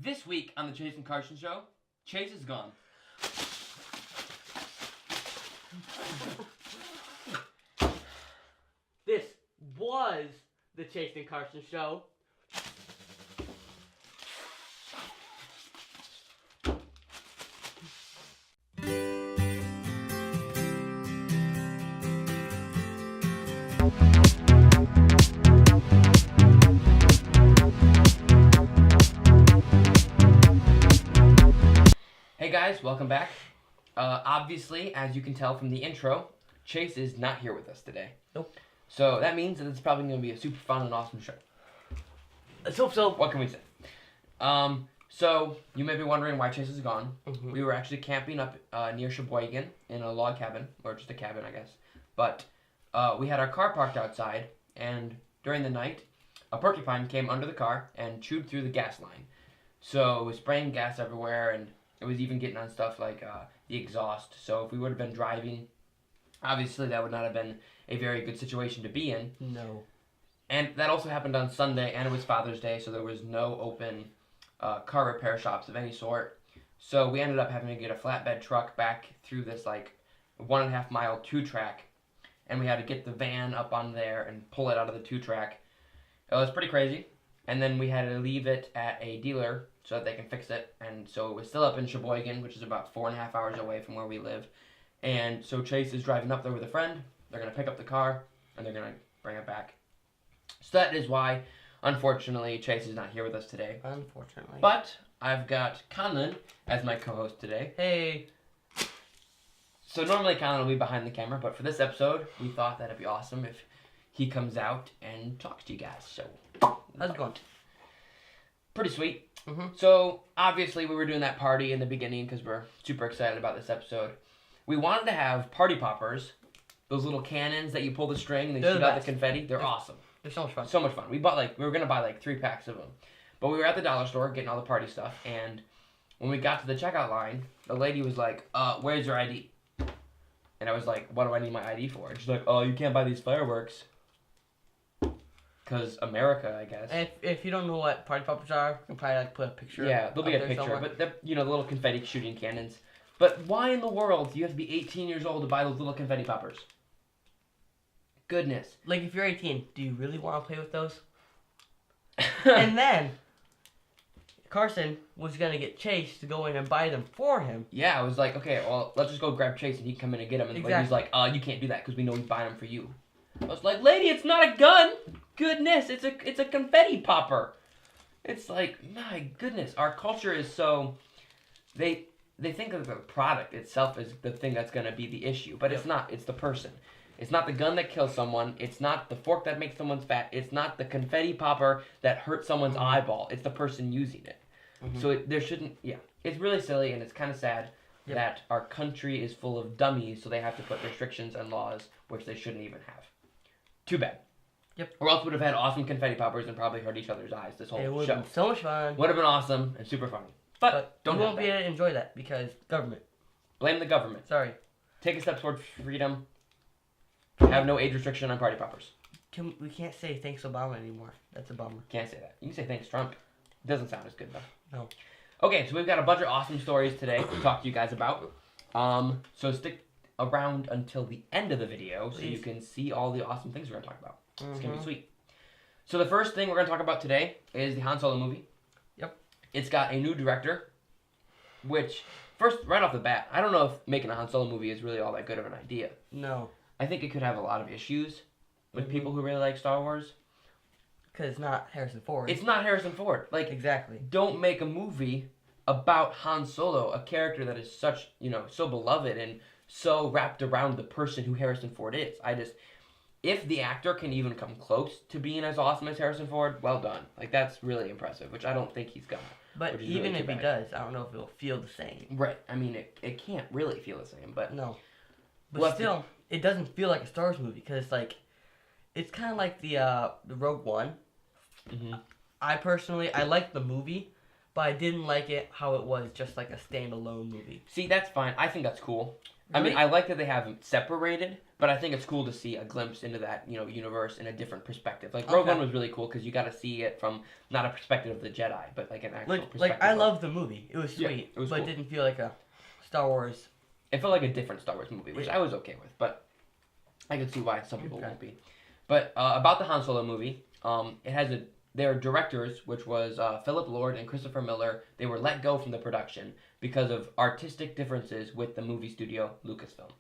This week on the Chase and Carson Show, Chase is gone. This was the Chase and Carson Show. Hey guys, welcome back. Obviously, as you can tell from the intro, Chase is not here with us today. Nope. So that means that it's probably going to be a super fun and awesome show. Let's hope so. What can we say? So you may be wondering why Chase is gone. Mm-hmm. We were actually camping up near Sheboygan in a log cabin, or just a cabin, I guess. But we had our car parked outside, and during the night, a porcupine came under the car and chewed through the gas line. So it was spraying gas everywhere, and it was even getting on stuff like the exhaust. So if we would have been driving, obviously that would not have been a very good situation to be in. No. And that also happened on Sunday, and it was Father's Day, so there was no open car repair shops of any sort. So we ended up having to get a flatbed truck back through this like 1.5 mile 2-track, and we had to get the van up on there and pull it out of the 2-track. It was pretty crazy. And then we had to leave it at a dealer so that they can fix it. And so it was still up in Sheboygan, which is about 4.5 hours away from where we live. And so Chase is driving up there with a friend. They're going to pick up the car, and they're going to bring it back. So that is why, unfortunately, Chase is not here with us today. Unfortunately. But I've got Conlan as my co-host today. Hey. So normally Conlan will be behind the camera, but for this episode, we thought that it'd be awesome if he comes out and talks to you guys. So How's it going? pretty sweet. Mm-hmm. So obviously we were doing that party in the beginning because we're super excited about this episode. We wanted to have party poppers, those little cannons that you pull the string and they They're shoot the out the best. confetti. They're awesome. They're so much fun. So much fun. We were gonna buy like 3 packs of them, but we were at the dollar store getting all the party stuff, and when we got to the checkout line, the lady was like, "Where's your ID?" And I was like, "What do I need my ID for?" And she's like, "Oh, you can't buy these fireworks." Because America, I guess. And if you don't know what party poppers are, you can probably like put a picture. Yeah, there'll be up a there picture, somewhere. but they're, the little confetti shooting cannons. But why in the world do you have to be 18 years old to buy those little confetti poppers? Goodness. Like if you're 18, do you really want to play with those? And then Carson was gonna get Chase to go in and buy them for him. Yeah, I was like, okay, well, let's just go grab Chase and he can come in and get them. And the lady's like, you can't do that because we know he's buying them for you. I was like, lady, it's not a gun. Goodness, it's a confetti popper. It's like, my goodness, our culture is so, they think of the product itself as the thing that's going to be the issue, but it's not. It's the person. It's not the gun that kills someone. It's not the fork that makes someone fat. It's not the confetti popper that hurts someone's eyeball. It's the person using it. Mm-hmm. So there shouldn't, it's really silly, and it's kind of sad that our country is full of dummies, so they have to put restrictions and laws which they shouldn't even have. Too bad. Yep. Or else would have had awesome confetti poppers and probably hurt each other's eyes this It whole would show. have been so much fun. Would have been awesome and super funny. But you don't won't be have that. able to enjoy that because government. Blame the government. Sorry. Take a step toward freedom. Have no age restriction on party poppers. We can't say thanks Obama anymore. That's a bummer. Can't say that. You can say thanks Trump. Doesn't sound as good though. No. Okay, so we've got a bunch of awesome stories today to talk to you guys about. So stick around until the end of the video so you can see all the awesome things we're going to talk about. It's going to be sweet. So the first thing we're going to talk about today is the Han Solo movie. Yep. It's got a new director, which, first, right off the bat, I don't know if making a Han Solo movie is really all that good of an idea. No. I think it could have a lot of issues with people who really like Star Wars. Because it's not Harrison Ford. It's not Harrison Ford. Like, exactly. don't make a movie about Han Solo, a character that is such, so beloved and so wrapped around the person who Harrison Ford is. If the actor can even come close to being as awesome as Harrison Ford, well done. Like, that's really impressive, which I don't think he's gonna. But even if he does, I don't know if it'll feel the same. Right. I mean, it can't really feel the same, but... No. But still, it doesn't feel like a Star Wars movie, because it's kind of like the Rogue One. Mm-hmm. I liked the movie, but I didn't like it how it was just like a standalone movie. See, that's fine. I think that's cool. Really? I mean, I like that they have them separated, But I think it's cool to see a glimpse into that, universe in a different perspective. Like Rogue One was really cool because you got to see it from not a perspective of the Jedi, but like an actual perspective. Like I loved the movie. It was sweet, it was but cool. It didn't feel like a Star Wars. It felt like a different Star Wars movie, which I was okay with, but I could see why some people won't be. But about the Han Solo movie, it has their directors, which was Philip Lord and Christopher Miller. They were let go from the production because of artistic differences with the movie studio Lucasfilm.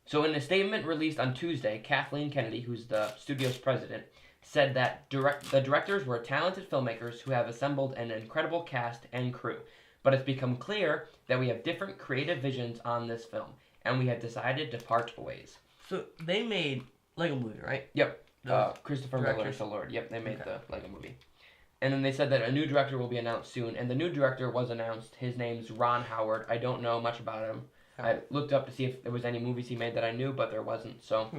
So in a statement released on Tuesday, Kathleen Kennedy, who's the studio's president, said that the directors were talented filmmakers who have assembled an incredible cast and crew. But it's become clear that we have different creative visions on this film, and we have decided to part ways. So they made Lego Movie, right? Yep. Christopher Miller and Phil Lord. Yep, they made the Lego Movie. And then they said that a new director will be announced soon, and the new director was announced. His name's Ron Howard. I don't know much about him. I looked up to see if there was any movies he made that I knew, but there wasn't. So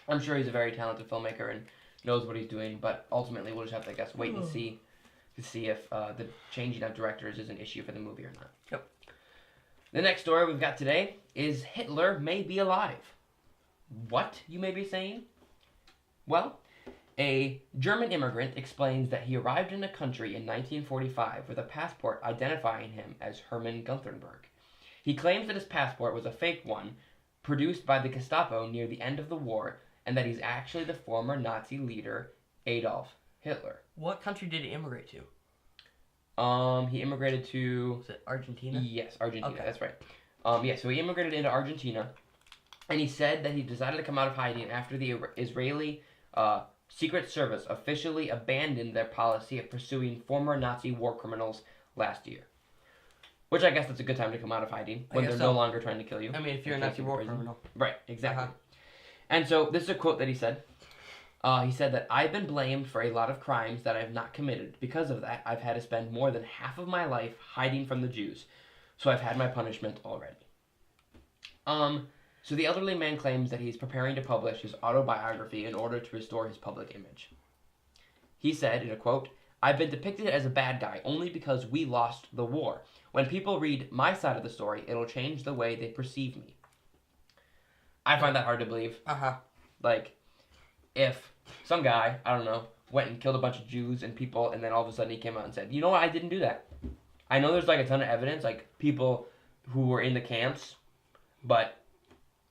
I'm sure he's a very talented filmmaker and knows what he's doing. But ultimately, we'll just have to, I guess, wait and see to see if the changing of directors is an issue for the movie or not. Yep. The next story we've got today is Hitler may be alive. What, you may be saying? Well, a German immigrant explains that he arrived in a country in 1945 with a passport identifying him as Hermann Gunthenberg. He claims that his passport was a fake one, produced by the Gestapo near the end of the war, and that he's actually the former Nazi leader, Adolf Hitler. What country did he immigrate to? He immigrated to... Was it Argentina? Yes, Argentina, okay. That's right. So he immigrated into Argentina, and he said that he decided to come out of hiding after the Israeli Secret Service officially abandoned their policy of pursuing former Nazi war criminals last year. Which I guess that's a good time to come out of hiding, when they're no longer trying to kill you. I mean, if you're a Nazi war criminal. Right, exactly. And so, this is a quote that he said. He said that, "I've been blamed for a lot of crimes that I have not committed. Because of that, I've had to spend more than half of my life hiding from the Jews. So I've had my punishment already." So the elderly man claims that he's preparing to publish his autobiography in order to restore his public image. He said, in a quote, "I've been depicted as a bad guy only because we lost the war. When people read my side of the story, it'll change the way they perceive me." I find that hard to believe. Like, if some guy, I don't know, went and killed a bunch of Jews and people, and then all of a sudden he came out and said, "You know what, I didn't do that." I know there's like a ton of evidence, like people who were in the camps, but...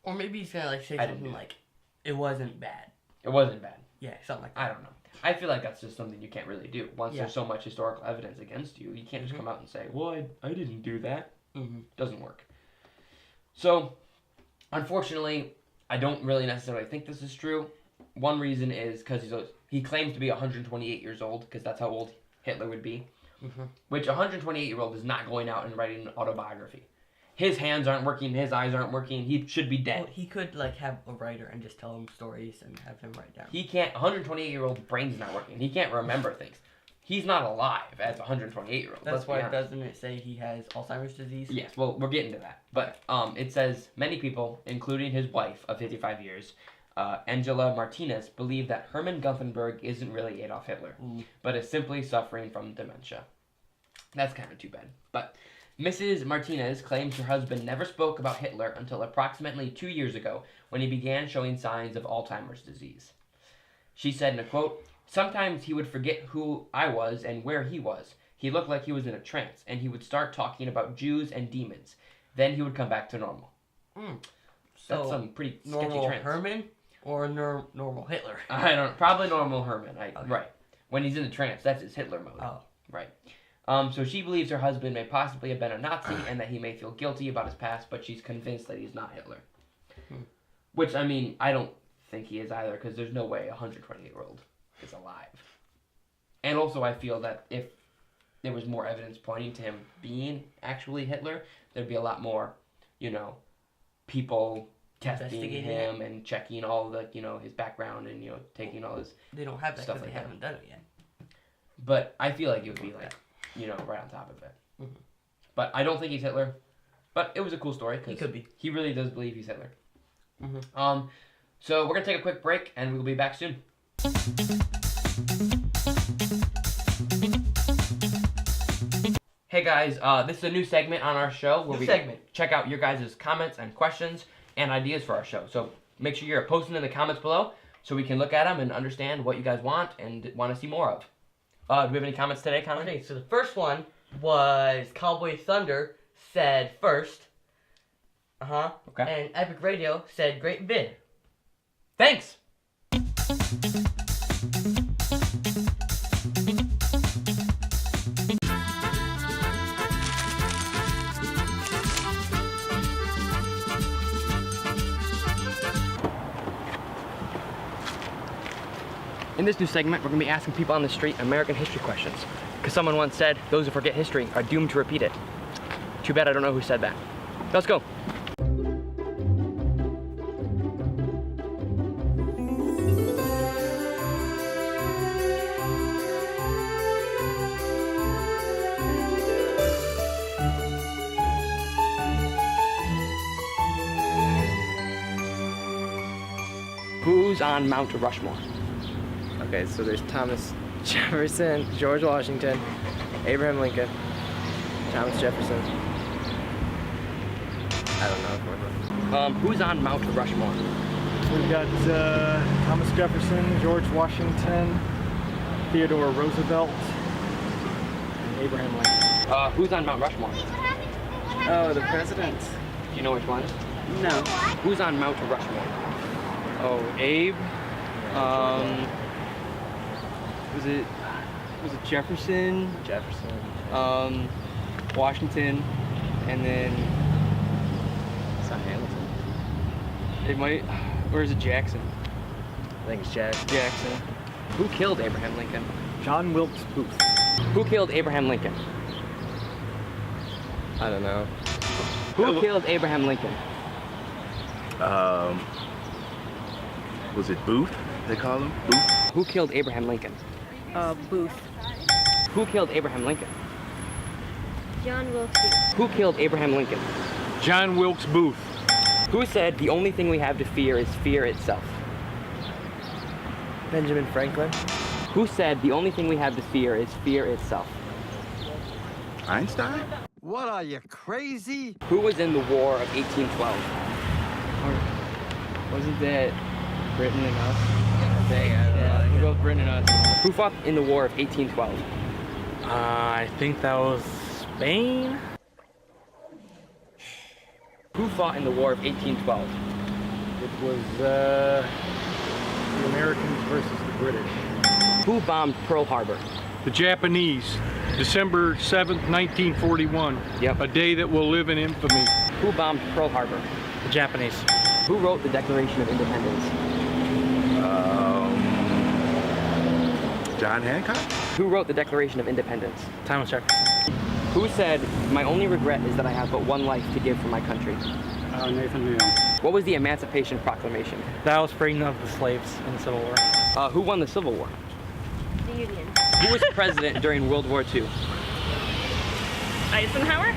Or maybe he's gonna like say something like, "It wasn't bad." It wasn't bad. Yeah, something like that. I don't know. I feel like that's just something you can't really do. Once there's so much historical evidence against you, you can't just come out and say, "Well, I didn't do that." Doesn't work. So, unfortunately, I don't really necessarily think this is true. One reason is because he claims to be 128 years old, because that's how old Hitler would be. Which a 128-year-old is not going out and writing an autobiography. His hands aren't working, his eyes aren't working, he should be dead. Well, he could like have a writer and just tell him stories and have him write down. He can't, 128-year-old brain's not working. He can't remember things. He's not alive as a 128-year-old. That's why doesn't it say he has Alzheimer's disease? Yes, well, we're getting to that. But it says many people, including his wife of 55 years, Angela Martinez, believe that Hermann Gunthenberg isn't really Adolf Hitler, but is simply suffering from dementia. That's kind of too bad. But Mrs. Martinez claims her husband never spoke about Hitler until approximately 2 years ago when he began showing signs of Alzheimer's disease. She said in a quote, "Sometimes he would forget who I was and where he was. He looked like he was in a trance, and he would start talking about Jews and demons. Then he would come back to normal." So that's some pretty sketchy normal trance. Herman or normal Hitler? I don't. Probably normal Herman. Right. When he's in a trance, that's his Hitler mode. Oh. Right. So she believes her husband may possibly have been a Nazi and that he may feel guilty about his past, but she's convinced that he's not Hitler. Which, I mean, I don't think he is either, because there's no way a 128-year-old is alive. And also, I feel that if there was more evidence pointing to him being actually Hitler, there'd be a lot more, people testing him and checking all the, his background and, taking all his They don't have that stuff because like they haven't done it yet. But I feel like it would be like, right on top of it. But I don't think he's Hitler. But it was a cool story. He could be. He really does believe he's Hitler. So we're going to take a quick break, and we'll be back soon. Hey guys, this is a new segment on our show where we check out your guys' comments and questions and ideas for our show. So Make sure you're posting in the comments below so we can look at them and understand what you guys want and want to see more of. Do we have any comments today, Conlan? Okay, so the first one was Cowboy Thunder said first. Okay. And Epic Radio said great vid. Thanks! In this new segment, we're going to be asking people on the street American history questions. Because someone once said, those who forget history are doomed to repeat it. Too bad I don't know who said that. Let's go. Who's on Mount Rushmore? Okay, so there's Thomas Jefferson, George Washington, Abraham Lincoln, Thomas Jefferson. I don't know. Who's on Mount Rushmore? We've got Thomas Jefferson, George Washington, Theodore Roosevelt, and Abraham Lincoln. Who's on Mount Rushmore? Oh, the presidents. Do you know which one? No. Who's on Mount Rushmore? Oh, Abe. Was it Jefferson? Jefferson. Washington, and then It's not Hamilton. it might, or is it Jackson? I think it's Jackson. Jackson. Who killed Abraham Lincoln? John Wilkes Booth. Who killed Abraham Lincoln? I don't know. Who killed Abraham Lincoln? Was it Booth? They call him Booth. Who killed Abraham Lincoln? Booth. Who killed Abraham Lincoln? John Wilkes Booth. Who killed Abraham Lincoln? John Wilkes Booth. Who said the only thing we have to fear is fear itself? Benjamin Franklin. Who said the only thing we have to fear is fear itself? Einstein? What are you, crazy? Who was in the War of 1812? Or wasn't that Britain and us? Yeah, we'll go with Britain and us. Who fought in the War of 1812? I think that was Spain. Who fought in the War of 1812? It was the Americans versus the British. Who bombed Pearl Harbor? The Japanese, December 7th, 1941. Yep. A day that will live in infamy. Who bombed Pearl Harbor? The Japanese. Who wrote the Declaration of Independence? John Hancock? Who wrote the Declaration of Independence? Thomas Jefferson. Who said, my only regret is that I have but one life to give for my country? Nathan Hale. What was the Emancipation Proclamation? That was freeing of the slaves in the Civil War. Who won the Civil War? The Union. Who was president during World War II? Eisenhower?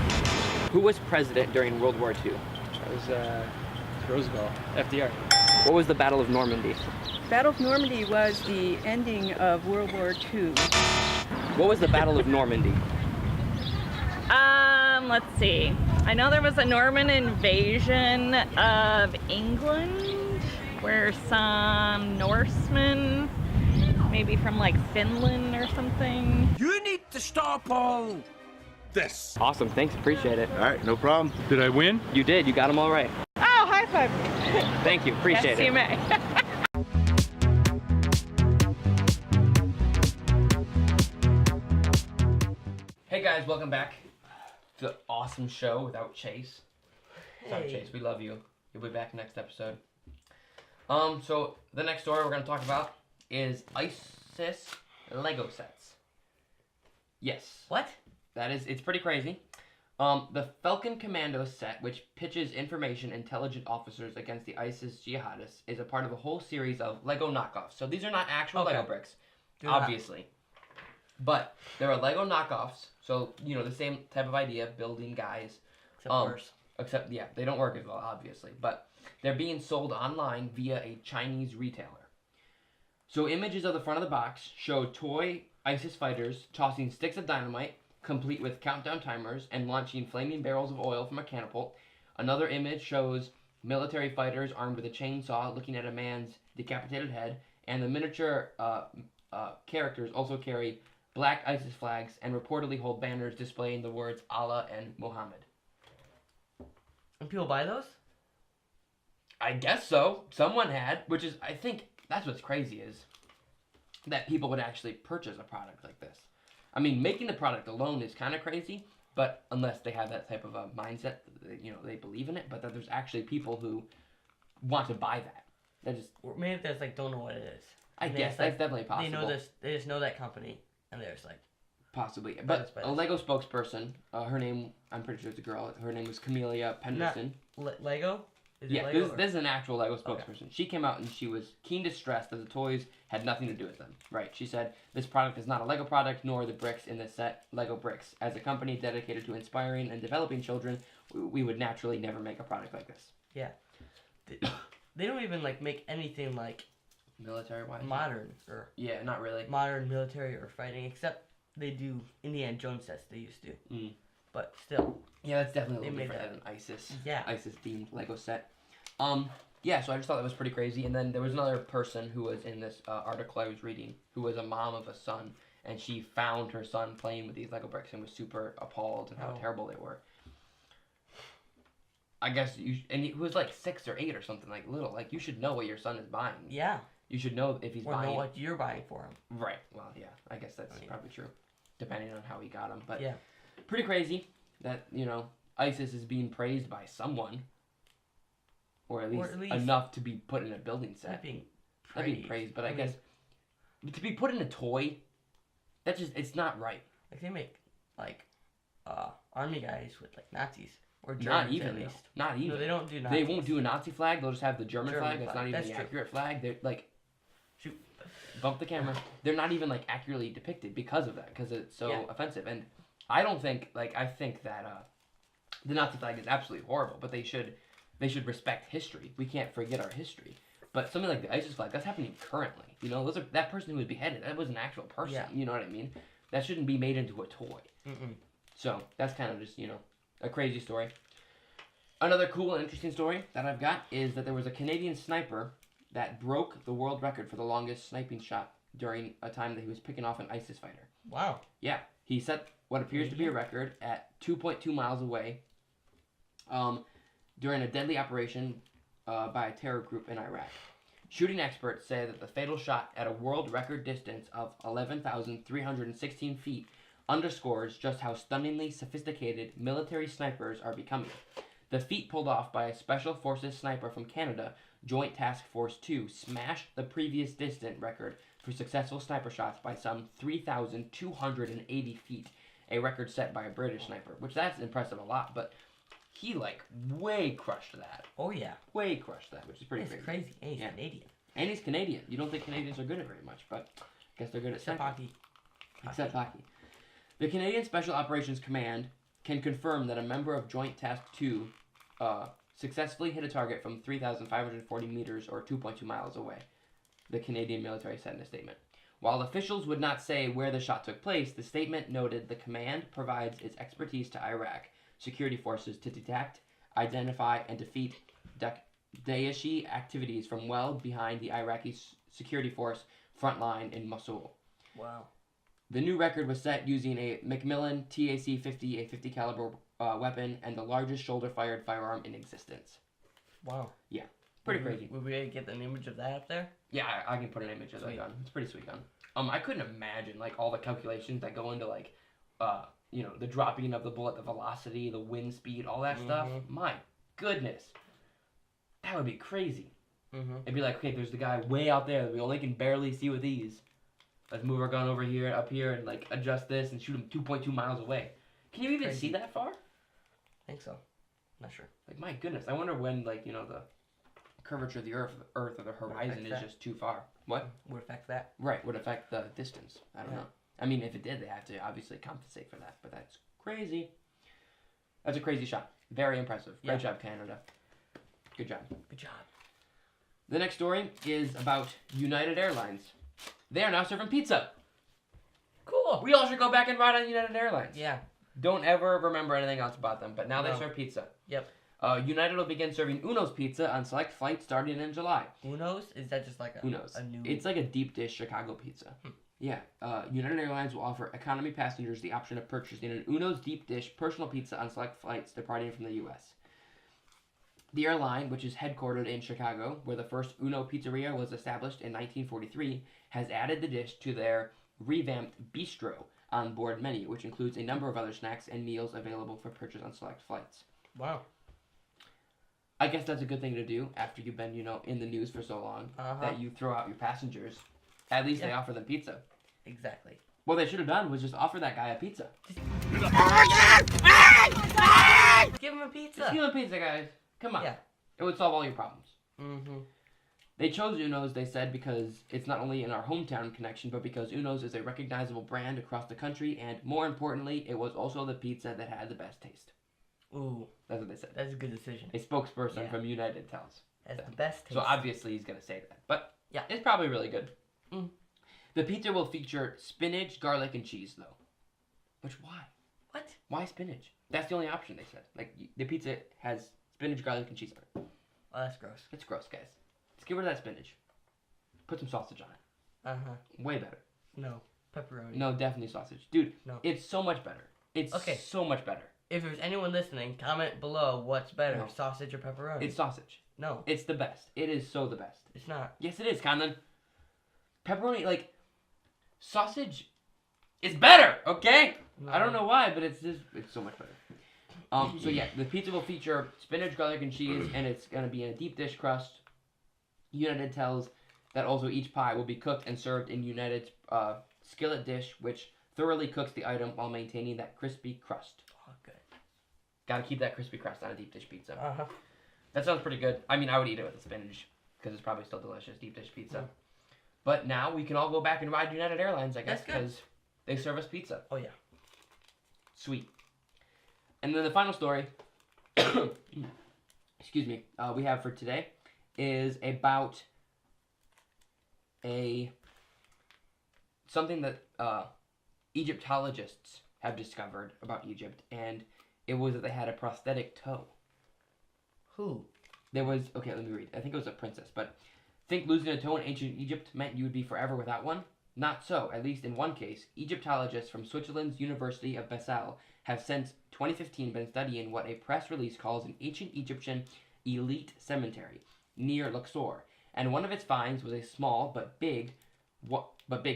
Who was president during World War II? That was Roosevelt, FDR. What was the Battle of Normandy? Battle of Normandy was the ending of World War II. What was the Battle of Normandy? Let's see. I know there was a Norman invasion of England where some Norsemen, maybe from like Finland or something. You need to stop all this. Awesome, thanks, appreciate it. All right, no problem. Did I win? You did, you got them all right. Oh, high five. Thank you, appreciate Yes, it. you may. Hey guys, welcome back to the awesome show without Chase. Sorry, Chase, we love you. You'll be back next episode. So the next story we're gonna talk about is ISIS Lego sets. Yes, What? it's pretty crazy. The Falcon Commando set, which pitches information intelligent officers against the ISIS jihadists, is a part of a whole series of Lego knockoffs. So these are not actual Okay. Lego bricks, Do not. obviously. But there are Lego knockoffs, so, you know, the same type of idea, building guys. Except worse. Except, yeah, they don't work as well, obviously. But they're being sold online via a Chinese retailer. So images of the front of the box show toy ISIS fighters tossing sticks of dynamite, complete with countdown timers, and launching flaming barrels of oil from a catapult. Another image shows military fighters armed with a chainsaw looking at a man's decapitated head, and the miniature characters also carry black ISIS flags and reportedly hold banners displaying the words Allah and Muhammad. And people buy those? I guess so. Someone had, which is, I think, that's what's crazy is that people would actually purchase a product like this. I mean, making the product alone is kind of crazy, but unless they have that type of a mindset, they believe in it, but that there's actually people who want to buy that. They just, Or maybe they just like don't know what it is. I And guess that's definitely possible. They know this. They just know that company, and they're just like, Possibly. That's But bad. a Lego spokesperson, her name, I'm pretty sure it's a girl, her name was Camelia Penderson. Lego. Is it Yeah, Lego this is an actual Lego spokesperson. She came out and she was keen to stress that the toys had nothing to do with them. Right. She said, this product is not a Lego product, nor the bricks in the set Lego bricks. As a company dedicated to inspiring and developing children, we would naturally never make a product like this. Yeah. They don't even like make anything like Military-wise? modern or Yeah, not really. modern military or fighting, except they do Indiana Jones sets they used to. Mm. But still, Yeah, that's definitely a They little made different than an ISIS. Yeah. ISIS-themed Lego set. Yeah, so I just thought that was pretty crazy. And then there was another person who was in this article I was reading, who was a mom of a son, and she found her son playing with these Lego bricks and was super appalled at how Oh. terrible they were. I guess and he was like 6 or 8 or something, like little. Like, you should know what your son is buying. yeah. You should know if he's Or buying. know what you're buying for him. Right. Well, yeah. I guess that's probably true, depending on how he got them. But Yeah. pretty crazy that ISIS is being praised by someone, or at least enough to be put in a building set. Not being Not being praised, but I guess to be put in a toy, it's not right. Like they make like army guys with like Nazis or Germans Not even at though. least. Not even. No, they don't do Nazis. They won't do a Nazi flag. They'll just have the German flag. That's not even That's the true. accurate flag. They're like, Shoot. bump the camera. They're not even like accurately depicted because of that, because it's so Yeah. offensive. And I don't think I think that the Nazi flag is absolutely horrible, but they should respect history. We can't forget our history. But something like the ISIS flag, that's happening currently. That person who was beheaded, that was an actual person. Yeah. You know what I mean? That shouldn't be made into a toy. Mm-mm. So that's kind of just a crazy story. Another cool and interesting story that I've got is that there was a Canadian sniper that broke the world record for the longest sniping shot during a time that he was picking off an ISIS fighter. Wow. Yeah, he set what appears to be a record at 2.2 miles away during a deadly operation by a terror group in Iraq. Shooting experts say that the fatal shot at a world record distance of 11,316 feet underscores just how stunningly sophisticated military snipers are becoming. The feat pulled off by a Special Forces sniper from Canada, Joint Task Force 2, smashed the previous distant record for successful sniper shots by some 3,280 feet, a record set by a British sniper, which that's impressive a lot, but he way crushed that. Oh yeah. Way crushed that, which is pretty It's crazy. crazy. And he's Canadian. And he's Canadian. You don't think Canadians are good at very much, but I guess they're good at Except sniping. hockey. Except hockey. The Canadian Special Operations Command can confirm that a member of Joint Task 2 successfully hit a target from 3,540 meters or 2.2 miles away, the Canadian military said in a statement. While officials would not say where the shot took place, the statement noted the command provides its expertise to Iraq security forces to detect, identify, and defeat Daeshi activities from well behind the Iraqi security force front line in Mosul. Wow. The new record was set using a Macmillan TAC-50, a 50 caliber weapon, and the largest shoulder-fired firearm in existence. Wow. Yeah, pretty crazy. Would we get an image of that up there? Yeah, I can put an image of that gun. It's a pretty sweet gun. I couldn't imagine like all the calculations that go into like, the dropping of the bullet, the velocity, the wind speed, all that stuff. My goodness, that would be crazy. It'd be like, okay, there's the guy way out there that we only can barely see with these. Let's move our gun over here, up here, and like adjust this and shoot him 2.2 miles away. Can you even see that far? I think so. Not sure. Like, my goodness, I wonder when the curvature of the Earth or the horizon is just too far. What? Would affect that. Right, would affect the distance. I don't know. I mean, if it did, they have to obviously compensate for that, but that's crazy. That's a crazy shot. Very impressive. Great job, Canada. Good job. Good job. The next story is about United Airlines. They are now serving pizza. Cool. We all should go back and ride on United Airlines. Yeah. Don't ever remember anything else about them, but now they No. serve pizza. Yep. United will begin serving Uno's pizza on select flights starting in July. Uno's? Is that just like Uno's. a new... It's like a deep dish Chicago pizza. Yeah. United Airlines will offer economy passengers the option of purchasing an Uno's deep dish personal pizza on select flights departing from the U.S. The airline, which is headquartered in Chicago, where the first Uno pizzeria was established in 1943, has added the dish to their revamped bistro on board menu, which includes a number of other snacks and meals available for purchase on select flights. Wow. I guess that's a good thing to do after you've been, in the news for so long, that you throw out your passengers. At least they offer them pizza. Exactly. What they should have done was just offer that guy a pizza. Give him a pizza. Just give him a pizza, guys. Come on. Yeah. It would solve all your problems. Mm-hmm. They chose Uno's, they said, because it's not only in our hometown connection, but because Uno's is a recognizable brand across the country, and more importantly, it was also the pizza that had the best taste. Ooh. That's what they said. That's a good decision. A spokesperson from United tells. That's the best taste. So obviously he's going to say that. But yeah, it's probably really good. Mm. The pizza will feature spinach, garlic, and cheese, though. Which, why? What? Why spinach? That's the only option, they said. Like, the pizza has spinach, garlic, and cheese on it. Oh, that's gross. It's gross, guys. Let's get rid of that spinach. Put some sausage on it. Uh-huh. Way better. No. Pepperoni. No, definitely sausage. Dude, no. It's so much better. It's so much better. If there's anyone listening, comment below what's better, No. sausage or pepperoni. It's sausage. No. It's the best. It is so the best. It's not. Yes, it is, Conlan. Pepperoni, sausage is better, okay? No. I don't know why, but it's so much better. So yeah, the pizza will feature spinach, garlic, and cheese, and it's going to be in a deep dish crust. United tells that also each pie will be cooked and served in United's skillet dish, which thoroughly cooks the item while maintaining that crispy crust. Oh, good. Got to keep that crispy crust on a deep dish pizza. Uh-huh. That sounds pretty good. I mean, I would eat it with the spinach, because it's probably still delicious, deep dish pizza. Mm. But now we can all go back and ride United Airlines, I guess, because they serve us pizza. Oh, yeah. Sweet. And then the final story, excuse me, we have for today is about something that Egyptologists have discovered about Egypt, and it was that they had a prosthetic toe. Who? There was, okay, let me read. I think it was a princess, but think losing a toe in ancient Egypt meant you would be forever without one? Not so, at least in one case. Egyptologists from Switzerland's University of Basel have since 2015 been studying what a press release calls an ancient Egyptian elite cemetery near Luxor, and one of its finds was a small but big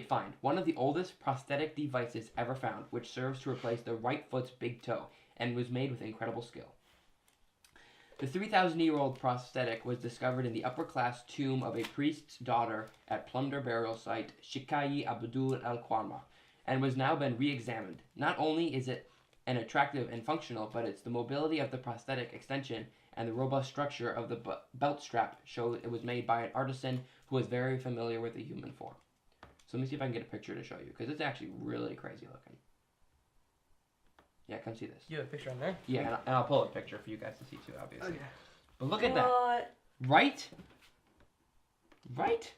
find. One of the oldest prosthetic devices ever found, which serves to replace the right foot's big toe, and was made with incredible skill. The 3,000-year-old prosthetic was discovered in the upper-class tomb of a priest's daughter at plunder burial site Shikayi Abdul al-Qwarma, and was now been re-examined. Not only is it an attractive and functional, but it's the mobility of the prosthetic extension and the robust structure of the belt strap show it was made by an artisan who was very familiar with the human form. So let me see if I can get a picture to show you, because it's actually really crazy looking. Yeah, come see this. You have a picture on there? Yeah, and I'll pull a picture for you guys to see too, obviously. Okay. But look at that. Right? Right?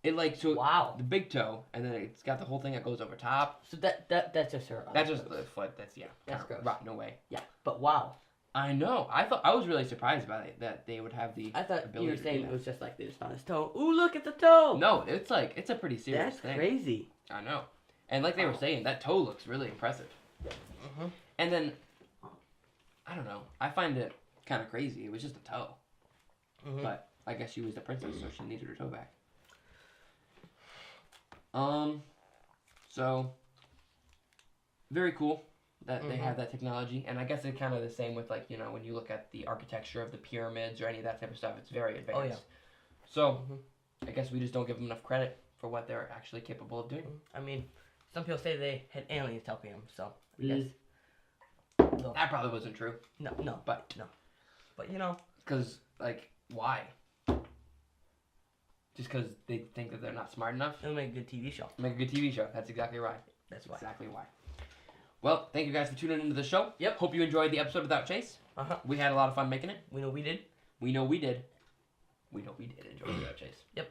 It wow. The big toe, and then it's got the whole thing that goes over top. So that's just her. That's just the foot. That's That's gross. Rotten away. Yeah, but wow. I know. I was really surprised by it that they would have the. I thought ability you were to saying do it that. was just like they just found his toe. Ooh, look at the toe. No, it's a pretty serious That's thing. crazy. I know. And like they were saying, that toe looks really impressive. Uh-huh. And then, I don't know. I find it kind of crazy. It was just a toe. Mm-hmm. But I guess she was the princess, so she needed her toe back. So, very cool that they have that technology. And I guess it's kind of the same with, when you look at the architecture of the pyramids or any of that type of stuff, it's very advanced. Oh, yeah. So, I guess we just don't give them enough credit for what they're actually capable of doing. I mean, some people say they had aliens helping them, so I guess. That probably wasn't true. No. But Because, why? Just because they think that they're not smart enough? it'll make a good TV show. Make a good TV show. That's exactly right. That's why. Exactly why. Well, thank you guys for tuning into the show. Yep. Hope you enjoyed the episode without Chase. Uh-huh. We had a lot of fun making it. We know we did. We know we did. We know we did enjoy without Chase. Yep.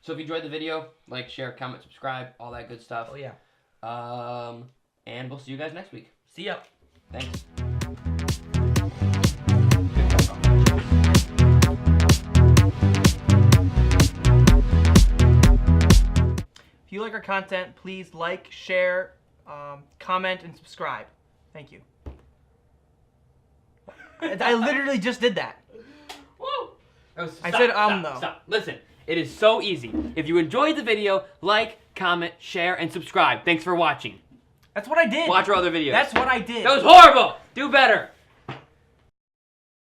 So if you enjoyed the video, like, share, comment, subscribe, all that good stuff. Oh, yeah. And we'll see you guys next week. See ya. Thanks. you like our content, please like, share, comment, and subscribe. Thank you. I literally just did that. Woo! I said though. Stop. Listen, it is so easy. If you enjoyed the video, like, comment, share, and subscribe. Thanks for watching. That's what I did. Watch our other videos. That's what I did. That was horrible. Do better.